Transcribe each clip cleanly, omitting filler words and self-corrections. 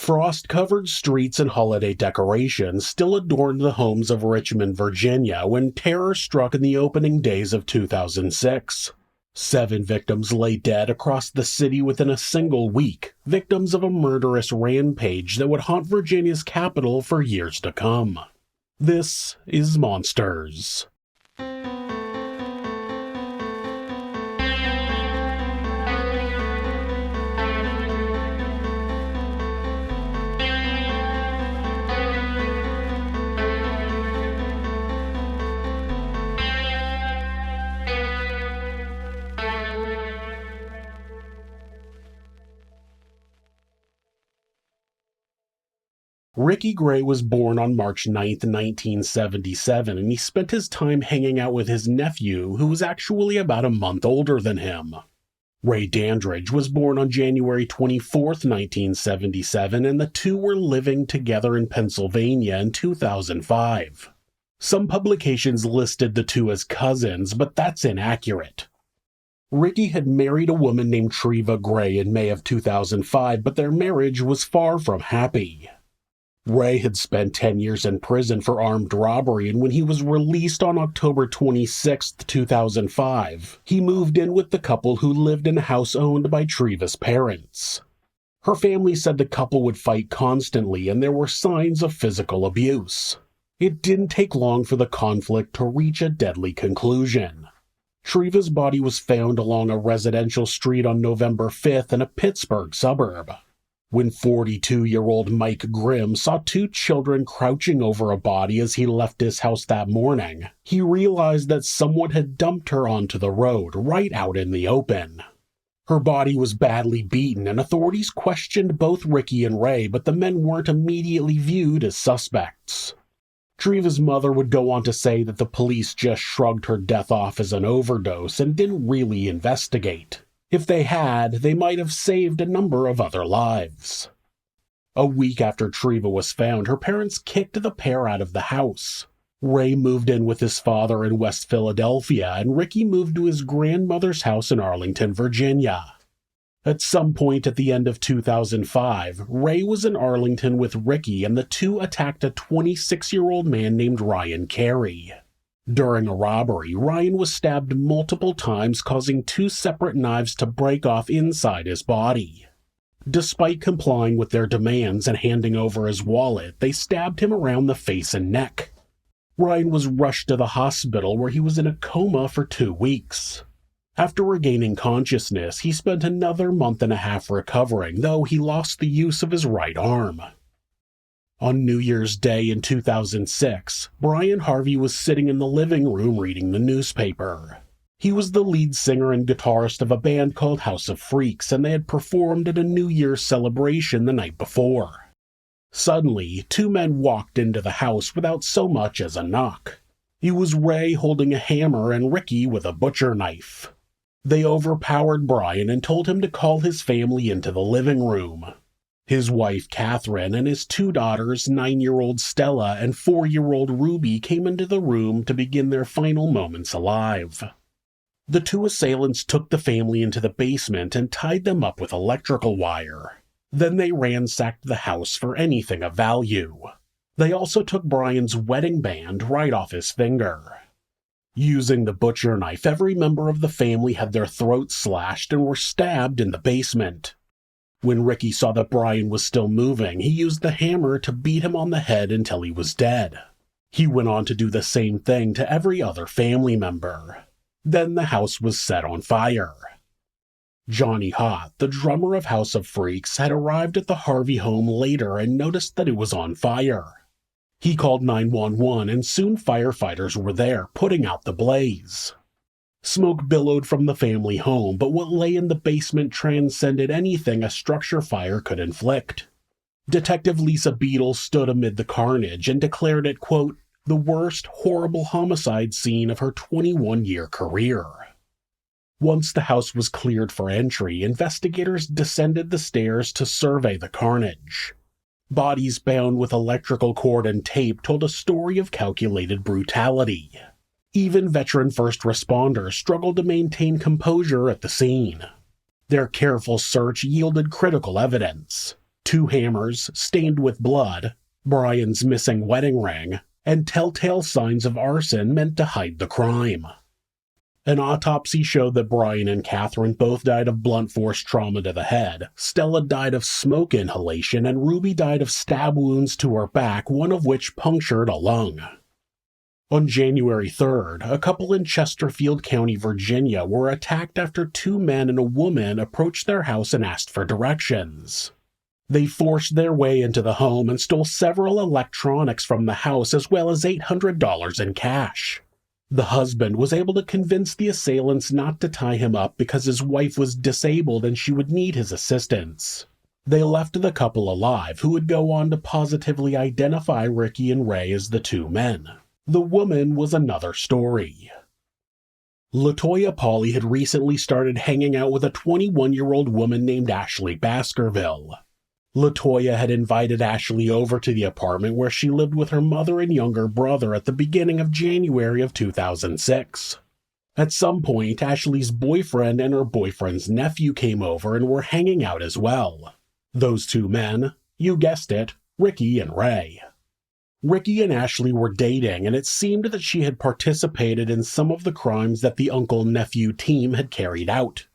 Frost-covered streets and holiday decorations still adorned the homes of Richmond, Virginia, when terror struck in the opening days of 2006. 7 victims lay dead across the city within a single week, victims of a murderous rampage that would haunt Virginia's capital for years to come. This is Monsters. Ricky Gray was born on March 9, 1977, and he spent his time hanging out with his nephew, who was actually about a month older than him. Ray Dandridge was born on January 24, 1977, and the two were living together in Pennsylvania in 2005. Some publications listed the two as cousins, but that's inaccurate. Ricky had married a woman named Tria Gray in May of 2005, but their marriage was far from happy. Ray had spent 10 years in prison for armed robbery, and when he was released on October 26, 2005, he moved in with the couple who lived in a house owned by Tria's parents. Her family said the couple would fight constantly, and there were signs of physical abuse. It didn't take long for the conflict to reach a deadly conclusion. Tria's body was found along a residential street on November 5th in a Pittsburgh suburb. When 42-year-old Mike Grimm saw 2 children crouching over a body as he left his house that morning, he realized that someone had dumped her onto the road right out in the open. Her body was badly beaten, and authorities questioned both Ricky and Ray, but the men weren't immediately viewed as suspects. Tria's mother would go on to say that the police just shrugged her death off as an overdose and didn't really investigate. If they had, they might have saved a number of other lives. A week after Tria was found, her parents kicked the pair out of the house. Ray moved in with his father in West Philadelphia, and Ricky moved to his grandmother's house in Arlington, Virginia. At some point at the end of 2005, Ray was in Arlington with Ricky, and the two attacked a 26-year-old man named Ryan Carey. During a robbery, Ryan was stabbed multiple times, causing 2 separate knives to break off inside his body. Despite complying with their demands and handing over his wallet, they stabbed him around the face and neck. Ryan was rushed to the hospital, where he was in a coma for 2 weeks. After regaining consciousness, he spent another month and a half recovering, though he lost the use of his right arm. On New Year's Day in 2006, Brian Harvey was sitting in the living room reading the newspaper. He was the lead singer and guitarist of a band called House of Freaks, and they had performed at a New Year's celebration the night before. Suddenly, 2 men walked into the house without so much as a knock. It was Ray holding a hammer and Ricky with a butcher knife. They overpowered Brian and told him to call his family into the living room. His wife, Catherine, and his 2 daughters, 9-year-old Stella and 4-year-old Ruby, came into the room to begin their final moments alive. The 2 assailants took the family into the basement and tied them up with electrical wire. Then they ransacked the house for anything of value. They also took Brian's wedding band right off his finger. Using the butcher knife, every member of the family had their throats slashed and were stabbed in the basement. When Ricky saw that Brian was still moving, he used the hammer to beat him on the head until he was dead. He went on to do the same thing to every other family member. Then the house was set on fire. Johnny Hott, the drummer of House of Freaks, had arrived at the Harvey home later and noticed that it was on fire. He called 911, and soon firefighters were there, putting out the blaze. Smoke billowed from the family home, but what lay in the basement transcended anything a structure fire could inflict. Detective Lisa Beadle stood amid the carnage and declared it, quote, the worst horrible homicide scene of her 21-year career. Once the house was cleared for entry, investigators descended the stairs to survey the carnage. Bodies bound with electrical cord and tape told a story of calculated brutality. Even veteran first responders struggled to maintain composure at the scene. Their careful search yielded critical evidence. 2 hammers stained with blood, Brian's missing wedding ring, and telltale signs of arson meant to hide the crime. An autopsy showed that Brian and Catherine both died of blunt force trauma to the head, Stella died of smoke inhalation, and Ruby died of stab wounds to her back, one of which punctured a lung. On January 3rd, a couple in Chesterfield County, Virginia were attacked after 2 men and a woman approached their house and asked for directions. They forced their way into the home and stole several electronics from the house as well as $800 in cash. The husband was able to convince the assailants not to tie him up because his wife was disabled and she would need his assistance. They left the couple alive, who would go on to positively identify Ricky and Ray as the 2 men. The woman was another story. LaToya Pauley had recently started hanging out with a 21-year-old woman named Ashley Baskerville. LaToya had invited Ashley over to the apartment where she lived with her mother and younger brother at the beginning of January of 2006. At some point, Ashley's boyfriend and her boyfriend's nephew came over and were hanging out as well. Those 2 men, you guessed it, Ricky and Ray. Ricky and Ashley were dating, and it seemed that she had participated in some of the crimes that the uncle-nephew team had carried out.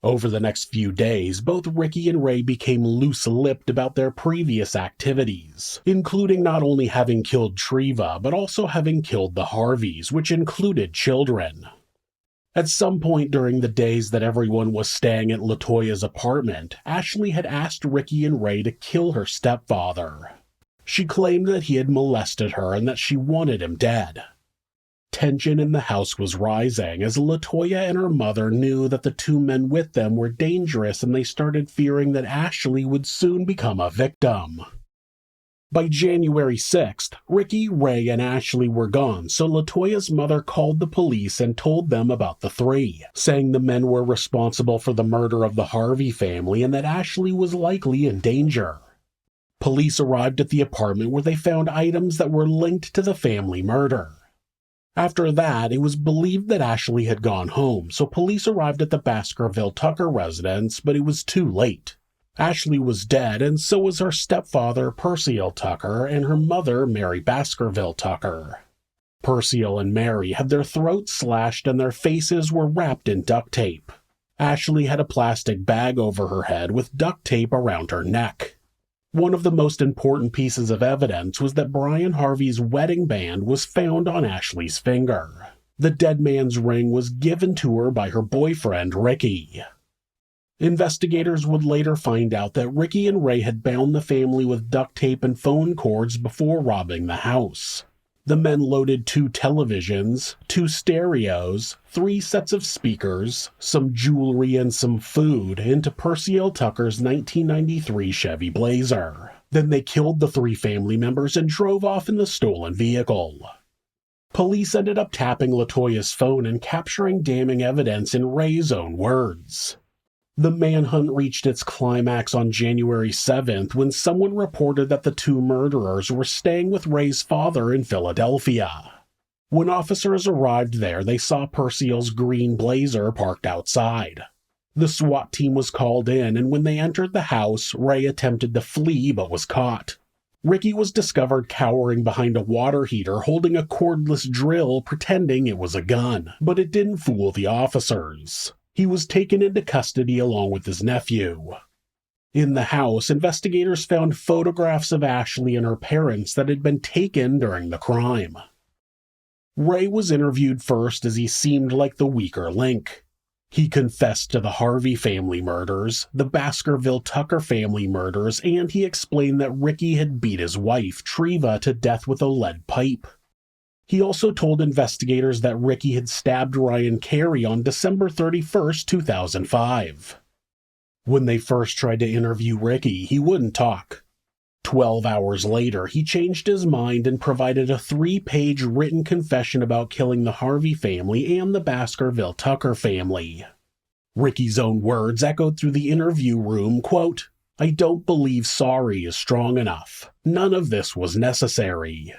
Over the next few days, both Ricky and Ray became loose-lipped about their previous activities, including not only having killed Tria, but also having killed the Harveys, which included children. At some point during the days that everyone was staying at LaToya's apartment, Ashley had asked Ricky and Ray to kill her stepfather. She claimed that he had molested her and that she wanted him dead. Tension in the house was rising as LaToya and her mother knew that the 2 men with them were dangerous, and they started fearing that Ashley would soon become a victim. By January 6th, Ricky, Ray, and Ashley were gone, so LaToya's mother called the police and told them about the 3, saying the men were responsible for the murder of the Harvey family and that Ashley was likely in danger. Police arrived at the apartment where they found items that were linked to the family murder. After that, it was believed that Ashley had gone home, so police arrived at the Baskerville Tucker residence, but it was too late. Ashley was dead, and so was her stepfather, Percival Tucker, and her mother, Mary Baskerville Tucker. Percival and Mary had their throats slashed and their faces were wrapped in duct tape. Ashley had a plastic bag over her head with duct tape around her neck. One of the most important pieces of evidence was that Brian Harvey's wedding band was found on Ashley's finger. The dead man's ring was given to her by her boyfriend, Ricky. Investigators would later find out that Ricky and Ray had bound the family with duct tape and phone cords before robbing the house. The men loaded 2 televisions, 2 stereos, 3 sets of speakers, some jewelry, and some food into Percival Tucker's 1993 Chevy Blazer. Then they killed the 3 family members and drove off in the stolen vehicle. Police ended up tapping LaToya's phone and capturing damning evidence in Ray's own words. The manhunt reached its climax on January 7th when someone reported that the 2 murderers were staying with Ray's father in Philadelphia. When officers arrived there, they saw Percival's green Blazer parked outside. The SWAT team was called in, and when they entered the house, Ray attempted to flee but was caught. Ricky was discovered cowering behind a water heater holding a cordless drill pretending it was a gun, but it didn't fool the officers. He was taken into custody along with his nephew. In the house, investigators found photographs of Ashley and her parents that had been taken during the crime. Ray was interviewed first as he seemed like the weaker link. He confessed to the Harvey family murders, the Baskerville Tucker family murders, and he explained that Ricky had beat his wife, Tria, to death with a lead pipe. He also told investigators that Ricky had stabbed Ryan Carey on December 31st, 2005. When they first tried to interview Ricky, he wouldn't talk. 12 hours later, he changed his mind and provided a 3-page written confession about killing the Harvey family and the Baskerville Tucker family. Ricky's own words echoed through the interview room, quote, "I don't believe sorry is strong enough. None of this was necessary."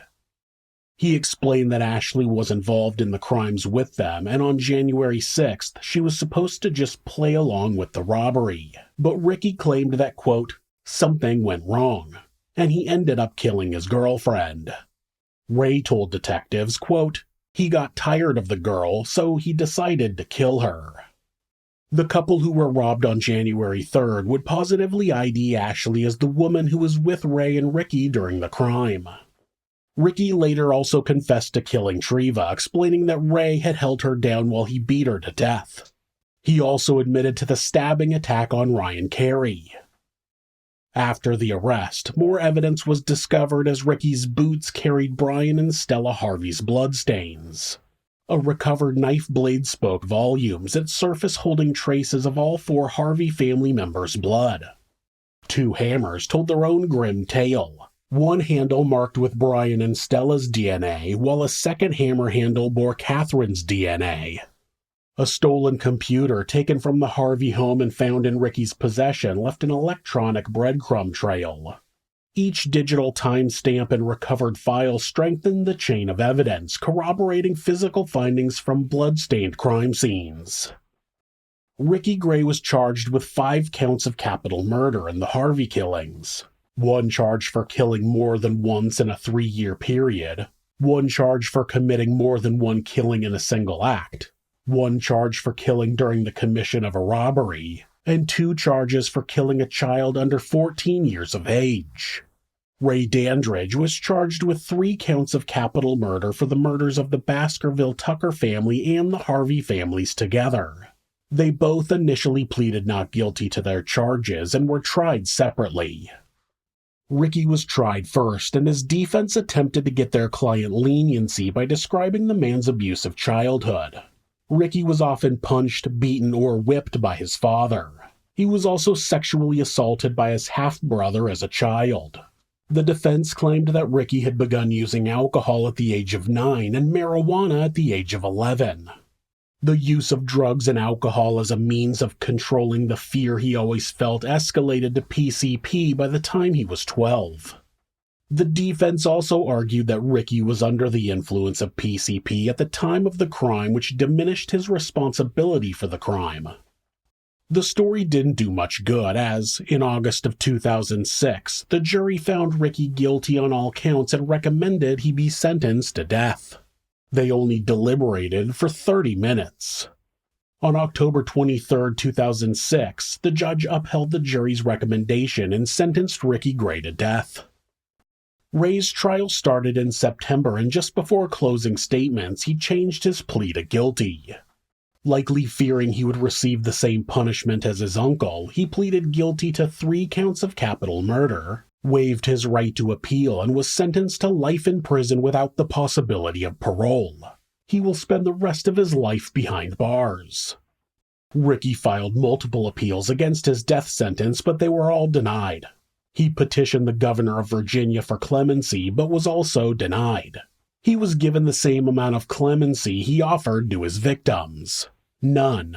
He explained that Ashley was involved in the crimes with them, and on January 6th, she was supposed to just play along with the robbery. But Ricky claimed that, quote, Something went wrong, and he ended up killing his girlfriend. Ray told detectives, quote, "He got tired of the girl, so he decided to kill her." The couple who were robbed on January 3rd would positively ID Ashley as the woman who was with Ray and Ricky during the crime. Ricky later also confessed to killing Tria, explaining that Ray had held her down while he beat her to death. He also admitted to the stabbing attack on Ryan Carey. After the arrest, more evidence was discovered as Ricky's boots carried Brian and Stella Harvey's bloodstains. A recovered knife blade spoke volumes, its surface holding traces of all 4 Harvey family members' blood. 2 hammers told their own grim tale. One handle marked with Brian and Stella's DNA, while a second hammer handle bore Catherine's DNA. A stolen computer taken from the Harvey home and found in Ricky's possession left an electronic breadcrumb trail. Each digital timestamp and recovered file strengthened the chain of evidence, corroborating physical findings from blood-stained crime scenes. Ricky Gray was charged with 5 counts of capital murder in the Harvey killings. 1 charge for killing more than once in a 3-year period, 1 charge for committing more than 1 killing in a single act, 1 charge for killing during the commission of a robbery, and 2 charges for killing a child under 14 years of age. Ray Dandridge was charged with 3 counts of capital murder for the murders of the Baskerville Tucker family and the Harvey families together. They both initially pleaded not guilty to their charges and were tried separately. Ricky was tried first, and his defense attempted to get their client leniency by describing the man's abusive childhood. Ricky was often punched, beaten, or whipped by his father. He was also sexually assaulted by his half-brother as a child. The defense claimed that Ricky had begun using alcohol at the age of 9 and marijuana at the age of 11. The use of drugs and alcohol as a means of controlling the fear he always felt escalated to PCP by the time he was 12. The defense also argued that Ricky was under the influence of PCP at the time of the crime, which diminished his responsibility for the crime. The story didn't do much good as, in August of 2006, the jury found Ricky guilty on all counts and recommended he be sentenced to death. They only deliberated for 30 minutes. On October 23, 2006, the judge upheld the jury's recommendation and sentenced Ricky Gray to death. Ray's trial started in September, and just before closing statements, he changed his plea to guilty. Likely fearing he would receive the same punishment as his uncle, he pleaded guilty to 3 counts of capital murder, waived his right to appeal, and was sentenced to life in prison without the possibility of parole. He will spend the rest of his life behind bars. Ricky filed multiple appeals against his death sentence, but they were all denied. He petitioned the governor of Virginia for clemency, but was also denied. He was given the same amount of clemency he offered to his victims. None.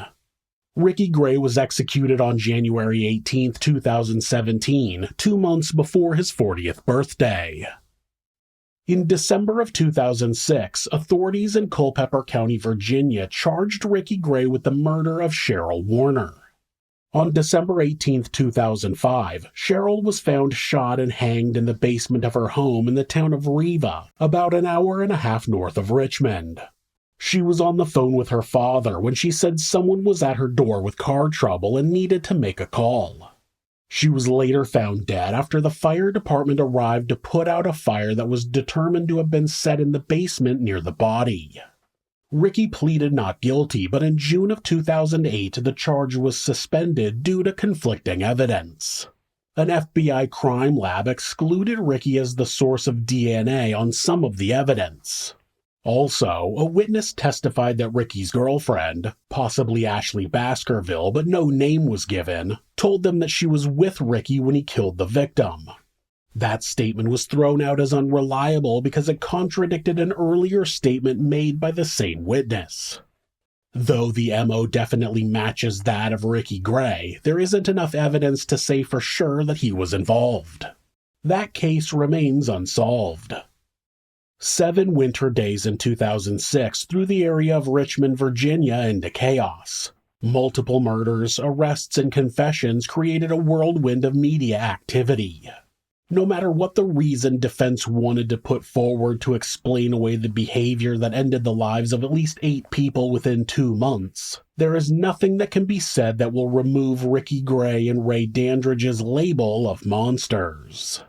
Ricky Gray was executed on January 18, 2017, 2 months before his 40th birthday. In December of 2006, authorities in Culpeper County, Virginia, charged Ricky Gray with the murder of Cheryl Warner. On December 18, 2005, Cheryl was found shot and hanged in the basement of her home in the town of Riva, about an hour and a half north of Richmond. She was on the phone with her father when she said someone was at her door with car trouble and needed to make a call. She was later found dead after the fire department arrived to put out a fire that was determined to have been set in the basement near the body. Ricky pleaded not guilty, but in June of 2008, the charge was suspended due to conflicting evidence. An FBI crime lab excluded Ricky as the source of DNA on some of the evidence. Also, a witness testified that Ricky's girlfriend, possibly Ashley Baskerville, but no name was given, told them that she was with Ricky when he killed the victim. That statement was thrown out as unreliable because it contradicted an earlier statement made by the same witness. Though the MO definitely matches that of Ricky Gray, there isn't enough evidence to say for sure that he was involved. That case remains unsolved. 7 winter days in 2006 threw the area of Richmond, Virginia into chaos. Multiple murders, arrests, and confessions created a whirlwind of media activity. No matter what the reason defense wanted to put forward to explain away the behavior that ended the lives of at least 8 people within 2 months, there is nothing that can be said that will remove Ricky Gray and Ray Dandridge's label of monsters.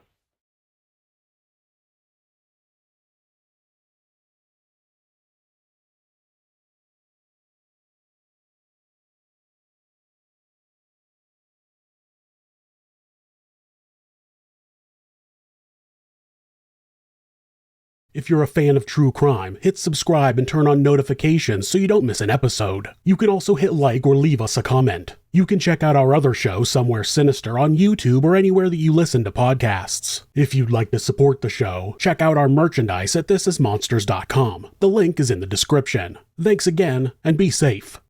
If you're a fan of true crime, hit subscribe and turn on notifications so you don't miss an episode. You can also hit like or leave us a comment. You can check out our other show, Somewhere Sinister, on YouTube or anywhere that you listen to podcasts. If you'd like to support the show, check out our merchandise at thisismonsters.com. The link is in the description. Thanks again, and be safe.